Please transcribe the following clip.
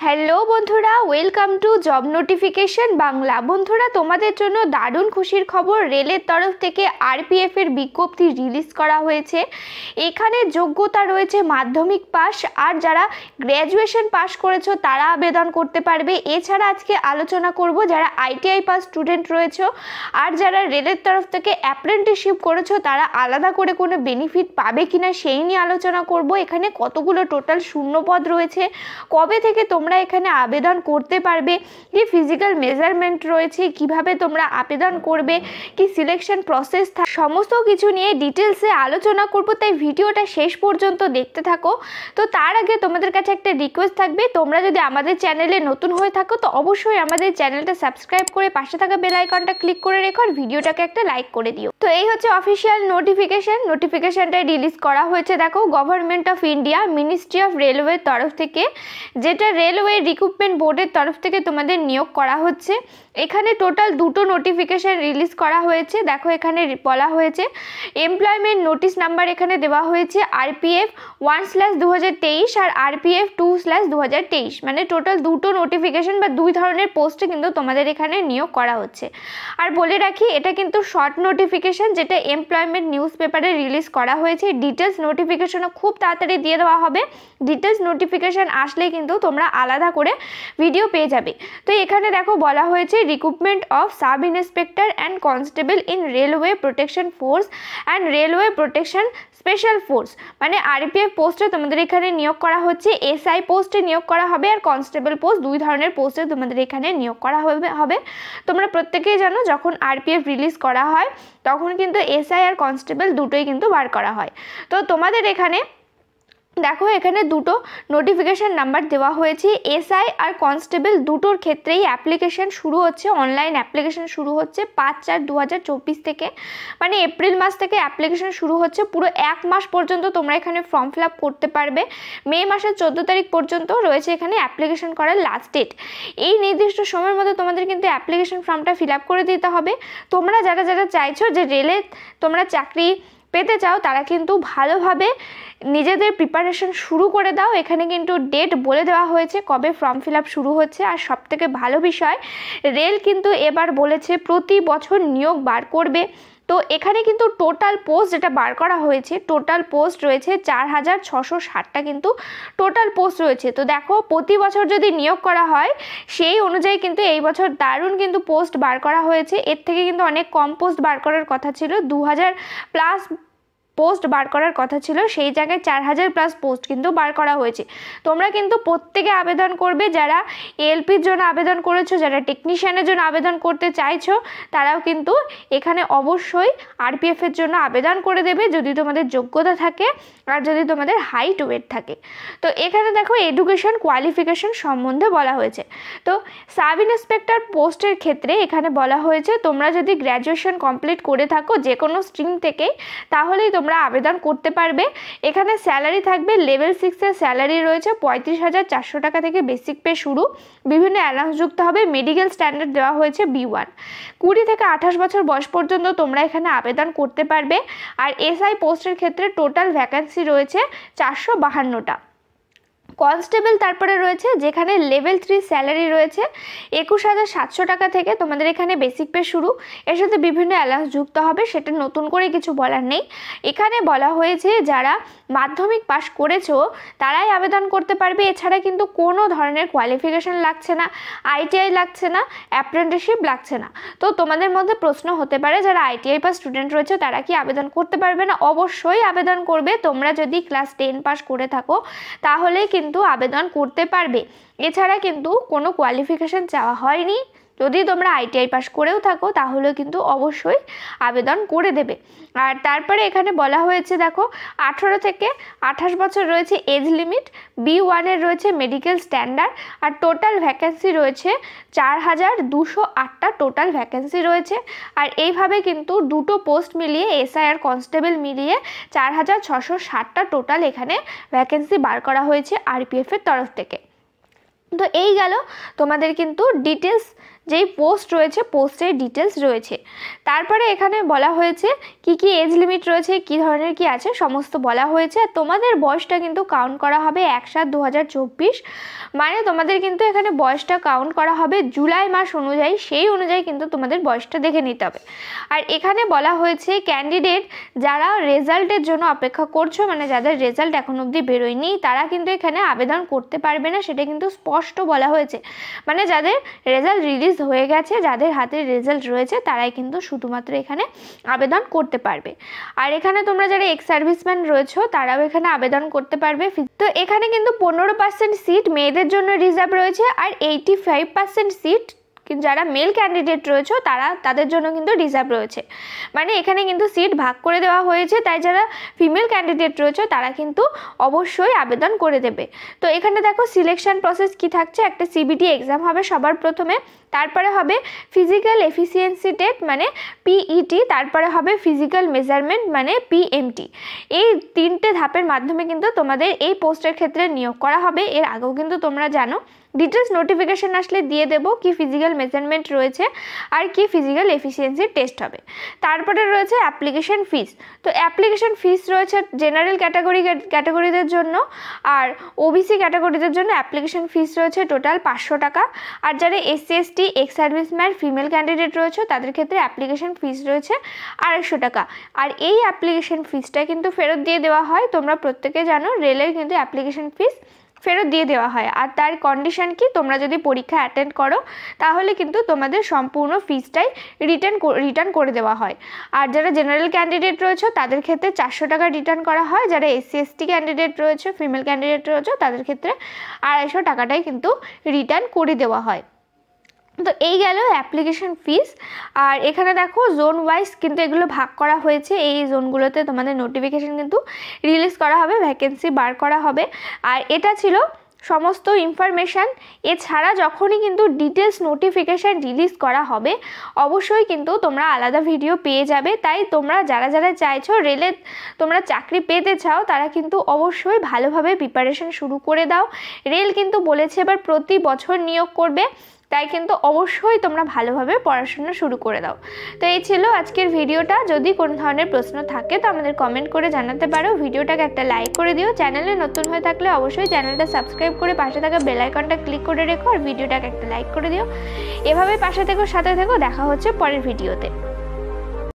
Hello বন্ধুরা, welcome to job notification Bangla. বন্ধুরা, তোমাদের জন্য দারুণ খুশির খবর, রেলের তরফ থেকে আরপিএফ এর বিজ্ঞপ্তি রিলিজ করা হয়েছে। এখানে যোগ্যতা রয়েছে মাধ্যমিক পাস, আর যারা গ্র্যাজুয়েশন পাস করেছো তারা আবেদন করতে পারবে। এছাড়া আজকে আলোচনা করব যারা আইটিআই পাস স্টুডেন্ট রয়েছে আর যারা রেলের তরফ থেকে অ্যাপ্রেন্টিসশিপ করেছো তারা আলাদা করে কোনো বেনিফিট পাবে কিনা সেই নিয়ে আলোচনা করব। এখানে কতগুলো টোটাল শূন্যপদ রয়েছে, কবে থেকে তোমরা এখানে আবেদন করতে পারবে, কি ফিজিক্যাল মেজারমেন্ট রয়েছে, কিভাবে তোমরা আবেদন করবে, কি সিলেকশন প্রসেস, সমস্ত কিছু নিয়ে ডিটেলসে আলোচনা করব। তাই ভিডিওটা শেষ পর্যন্ত দেখতে থাকো। তো তার আগে তোমাদের কাছে একটা রিকোয়েস্ট থাকবে, তোমরা যদি আমাদের চ্যানেলে নতুন হয়ে থাকো তো অবশ্যই আমাদের চ্যানেলটা সাবস্ক্রাইব করে পাশে থাকা বেল আইকনটা ক্লিক করে রেখো আর ভিডিওটাকে একটা লাইক করে দিও। তো এই হচ্ছে অফিসিয়াল নোটিফিকেশনটা রিলিজ করা হয়েছে। দেখো, government of India ministry of রেলওয়ের তরফ থেকে, যেটা রেলওয়ে রিক্রুটমেন্ট বোর্ডের তরফ থেকে তোমাদের নিয়োগ করা হচ্ছে। এখানে টোটাল দুটো নোটিফিকেশন রিলিজ করা হয়েছে। দেখো, এখানে বলা হয়েছে এমপ্লয়মেন্ট নোটিশ নাম্বার এখানে দেওয়া হয়েছে আরপিএফ 1/2023 আর আরপিএফ 2/2023, মানে টোটাল দুটো নোটিফিকেশন বা দুই ধরনের পোস্টে কিন্তু তোমাদের এখানে নিয়োগ করা হচ্ছে। আর বলে রাখি, এটা কিন্তু শর্ট নোটিফিকেশন, যেটা এমপ্লয়মেন্ট নিউজ পেপারে রিলিজ করা হয়েছে। ডিটেলস নোটিফিকেশনও খুব তাড়াতাড়ি দিয়ে দেওয়া হবে। ডিটেলস নোটিফিকেশন আসলেই কিন্তু তোমরা আলাদা করে ভিডিও পেয়ে যাবে। তো এখানে দেখো বলা হয়েছে recruitment of sub inspector and constable in railway protection force and railway protection special force, মানে আরপিএফ পোস্টে তোমাদের এখানে নিয়োগ করা হচ্ছে, এসআই পোস্টে নিয়োগ করা হবে আর কনস্টেবল পোস্ট, দুই ধরনের পোস্টে তোমাদের এখানে নিয়োগ করা হবে। তোমরা প্রত্যেকেই জানো, যখন আরপিএফ রিলিজ করা হয় তখন কিন্তু এসআই আর কনস্টেবল দুটোই কিন্তু বার করা হয়। তো তোমাদের এখানে দেখো, এখানে দুটো নোটিফিকেশান নাম্বার দেওয়া হয়েছে। এসআই আর কনস্টেবল দুটোর ক্ষেত্রেই অ্যাপ্লিকেশান শুরু হচ্ছে, অনলাইন অ্যাপ্লিকেশান শুরু হচ্ছে 5/4/2024 থেকে, মানে এপ্রিল মাস থেকে অ্যাপ্লিকেশান শুরু হচ্ছে। পুরো এক মাস পর্যন্ত তোমরা এখানে ফর্ম ফিল আপ করতে পারবে। মে মাসের 14 তারিখ পর্যন্ত রয়েছে এখানে অ্যাপ্লিকেশান করার লাস্ট ডেট। এই নির্দিষ্ট সময়ের মধ্যে তোমাদের কিন্তু অ্যাপ্লিকেশান ফর্মটা ফিল আপ করে দিতে হবে। তোমরা যারা চাইছো যে রেলে তোমরা চাকরি পেতে চাও তারা কিন্তু ভালোভাবে নিজেদের প্রিপারেশন শুরু করে দাও। এখানে কিন্তু ডেট বলে দেওয়া হয়েছে কবে ফর্ম ফিল আপ শুরু হচ্ছে। আর সবথেকে ভালো বিষয়, রেল কিন্তু এবার বলেছে প্রতি বছর নিয়োগ বার করবে। তো এখানে কিন্তু টোটাল পোস্ট যেটা বার করা হয়েছে, টোটাল পোস্ট রয়েছে 4660টা কিন্তু টোটাল পোস্ট রয়েছে। তো দেখো, প্রতি বছর যদি নিয়োগ করা হয় সেই অনুযায়ী কিন্তু এই বছর দারুণ কিন্তু পোস্ট বার করা হয়েছে। এর থেকে কিন্তু অনেক কম পোস্ট বার করার কথা ছিল, 2000+ পোস্ট বার করার কথা ছিল, সেই জায়গায় 4000+ পোস্ট কিন্তু বার করা হয়েছে। তোমরা কিন্তু প্রত্যেকে আবেদন করবে, যারা এলপির জন্য আবেদন করেছো, যারা টেকনিশিয়ানের জন্য আবেদন করতে চাইছো তারাও কিন্তু এখানে অবশ্যই আরপিএফের জন্য আবেদন করে দেবে যদি তোমাদের যোগ্যতা থাকে আর যদি তোমাদের হাইট ওয়েট থাকে। তো এখানে দেখো এডুকেশন কোয়ালিফিকেশন সম্বন্ধে বলা হয়েছে। তো সাব ইন্সপেক্টর পোস্টের ক্ষেত্রে এখানে বলা হয়েছে তোমরা যদি গ্র্যাজুয়েশন কমপ্লিট করে থাকো যে কোনো স্ট্রিম থেকেই, তাহলেই তোমরা আবেদন করতে পারবে। এখানে স্যালারি থাকবে, লেভেল 6-এর স্যালারি রয়েছে 35,400 টাকা থেকে বেসিক পে শুরু। বিভিন্ন অ্যালাউন্স যুক্ত হবে। মেডিকেল স্ট্যান্ডার্ড দেওয়া হয়েছে B1। 20 থেকে 28 বছর বয়স পর্যন্ত তোমরা এখানে আবেদন করতে পারবে। আর এসআই পোস্টের ক্ষেত্রে টোটাল ভ্যাকান্সি রয়েছে 452টা। কনস্টেবল তারপরে রয়েছে, যেখানে লেভেল 3 স্যালারি রয়েছে 21,700 টাকা থেকে তোমাদের এখানে বেসিক পে শুরু। এর সাথে বিভিন্ন অ্যালাউন্স যুক্ত হবে, সেটা নতুন করে কিছু বলার নেই। এখানে বলা হয়েছে যারা মাধ্যমিক পাস করেছো তারাই আবেদন করতে পারবে। এছাড়া কিন্তু কোনো ধরনের কোয়ালিফিকেশান লাগছে না, আইটিআই লাগছে না, অ্যাপ্রেন্টিসশিপ লাগছে না। তো তোমাদের মধ্যে প্রশ্ন হতে পারে যারা আইটিআই পাস স্টুডেন্ট রয়েছে তারা কি আবেদন করতে পারবে না? অবশ্যই আবেদন করবে। তোমরা যদি ক্লাস 10 পাস করে থাকো তাহলেই কিন্তু আবেদন করতে পারবে। এছাড়া কিন্তু কোনো কোয়ালিফিকেশান চাওয়া হয়নি। যদি তোমরা আইটিআই পাস করেও থাকো তাহলেও কিন্তু অবশ্যই আবেদন করে দেবে। আর তারপরে এখানে বলা হয়েছে, দেখো 18 থেকে 28 বছর রয়েছে এজ লিমিট। B1-এর রয়েছে মেডিকেল স্ট্যান্ডার্ড। আর টোটাল ভ্যাকেন্সি রয়েছে 4208টা টোটাল ভ্যাকেন্সি রয়েছে। আর এইভাবে কিন্তু দুটো পোস্ট মিলিয়ে, এসআই আর কনস্টেবল মিলিয়ে 4660টা টোটাল এখানে ভ্যাকেন্সি বার করা হয়েছে আরপিএফের তরফ থেকে। তো এই গেল তোমাদের কিন্তু ডিটেলস যেই পোস্ট রয়েছে পোস্টের ডিটেলস রয়েছে। তারপরে এখানে বলা হয়েছে কি কি এজ লিমিট রয়েছে, কি ধরনের কি আছে সমস্ত বলা হয়েছে। আর তোমাদের বয়সটা কিন্তু কাউন্ট করা হবে 1/7/2024, মানে তোমাদের কিন্তু এখানে বয়সটা কাউন্ট করা হবে জুলাই মাস অনুযায়ী, সেই অনুযায়ী কিন্তু তোমাদের বয়সটা দেখে নিতে হবে। আর এখানে বলা হয়েছে ক্যান্ডিডেট যারা রেজাল্টের জন্য অপেক্ষা করছো, মানে যাদের রেজাল্ট এখন অবধি বেরোয়নি, তারা কিন্তু এখানে আবেদন করতে পারবে না, সেটা কিন্তু স্পষ্ট বলা হয়েছে। মানে যাদের রেজাল্ট রিলিজ হয়ে গেছে, যাদের হাতে রেজাল্ট রয়েছে, তারাই কিন্তু শুধুমাত্র এখানে আবেদন করতে পারবে। আর এখানে তোমরা যারা এক্স সার্ভিসম্যান রয়েছো তারাও এখানে আবেদন করতে পারবে। তো এখানে কিন্তু 15% সিট মেয়েদের জন্য রিজার্ভ রয়েছে, আর 85% সিট যারা মেল ক্যান্ডিডেট রয়েছে তাদের জন্য কিন্তু রিজার্ভ রয়েছে। মানে এখানে কিন্তু সিট ভাগ করে দেওয়া হয়েছে, তাই যারা ফিমেল ক্যান্ডিডেট রয়েছে তারা কিন্তু অবশ্যই আবেদন করে দেবে। তো এখানে দেখো সিলেকশন প্রসেস কি থাকছে। একটা সিবিটি এক্সাম হবে সবার প্রথমে, তারপরে হবে ফিজিক্যাল এফিসিয়েন্সি টেস্ট মানে পিইটি, তারপরে হবে ফিজিক্যাল মেজারমেন্ট মানে পিএমটি। এই 3টে ধাপের মাধ্যমে কিন্তু তোমাদের এই পোস্টের ক্ষেত্রে নিয়োগ করা হবে। এর আগেও কিন্তু তোমরা জানো, ডিটেলস নোটিফিকেশন আসলে দিয়ে দেবো কি ফিজিক্যাল মেজারমেন্ট রয়েছে আর কি ফিজিক্যাল এফিসিয়েন্সি টেস্ট হবে। তারপরে রয়েছে অ্যাপ্লিকেশন ফিস। তো অ্যাপ্লিকেশন ফিস রয়েছে জেনারেল ক্যাটাগরিদের জন্য, আর ওবিসি ক্যাটাগরিদের জন্য অ্যাপ্লিকেশন ফিস রয়েছে টোটাল 500 টাকা। আর যারা SC ST ex serviceman female candidate রয়েছে তাদের ক্ষেত্রে অ্যাপ্লিকেশন ফিস রয়েছে 250 টাকা। আর এই অ্যাপ্লিকেশন ফিসটা কিন্তু ফেরত দিয়ে দেওয়া হয়। তোমরা প্রত্যেকে জানো রেলের কিন্তু অ্যাপ্লিকেশন ফিস ফেরত দিয়ে দেওয়া হয়। আর তার কন্ডিশন কি, তোমরা যদি পরীক্ষা অ্যাটেন্ড করো তাহলে কিন্তু তোমাদের সম্পূর্ণ ফিসটাই রিটার্ন করে দেওয়া হয়। আর যারা জেনারেল ক্যান্ডিডেট রয়েছে তাদের ক্ষেত্রে 400 টাকা রিটার্ন করা হয়। যারা এসসি এসটি ক্যান্ডিডেট রয়েছে ফিমেল ক্যান্ডিডেট রয়েছে তাদের ক্ষেত্রে 250 টাকাটাই কিন্তু রিটার্ন করে দেওয়া হয়। তো এই গেল অ্যাপ্লিকেশন ফিস। আর এখানে দেখো জোন ওয়াইজ কিন্তু এগুলো ভাগ করা হয়েছে। এই জোনগুলোতে তোমাদের নোটিফিকেশন কিন্তু রিলিজ করা হবে, ভ্যাকেন্সি বার করা হবে। আর এটা ছিল সমস্ত ইনফরমেশান। এছাড়া যখনই কিন্তু ডিটেলস নোটিফিকেশান রিলিজ করা হবে অবশ্যই কিন্তু তোমরা আলাদা ভিডিও পেয়ে যাবে। তাই তোমরা যারা যারা চাইছো রেলে তোমরা চাকরি পেতে চাও তারা কিন্তু অবশ্যই ভালোভাবে প্রিপারেশন শুরু করে দাও। রেল কিন্তু বলেছে এবার প্রতি বছর নিয়োগ করবে, তাই কিন্তু অবশ্যই তোমরা ভালোভাবে পড়াশোনা শুরু করে দাও। তো এই ছিল আজকের ভিডিওটা। যদি কোনো ধরনের প্রশ্ন থাকে তো আমাদের কমেন্ট করে জানাতে পারো। ভিডিওটাকে একটা লাইক করে দিও। চ্যানেলে নতুন হয়ে থাকলে অবশ্যই চ্যানেলটা সাবস্ক্রাইব করে পাশে থাকা বেল আইকনটা ক্লিক করে রেখো, আর ভিডিওটাকে একটা লাইক করে দিও। এভাবে পাশে থেকো, সাথে থেকো। দেখা হচ্ছে পরের ভিডিওতে।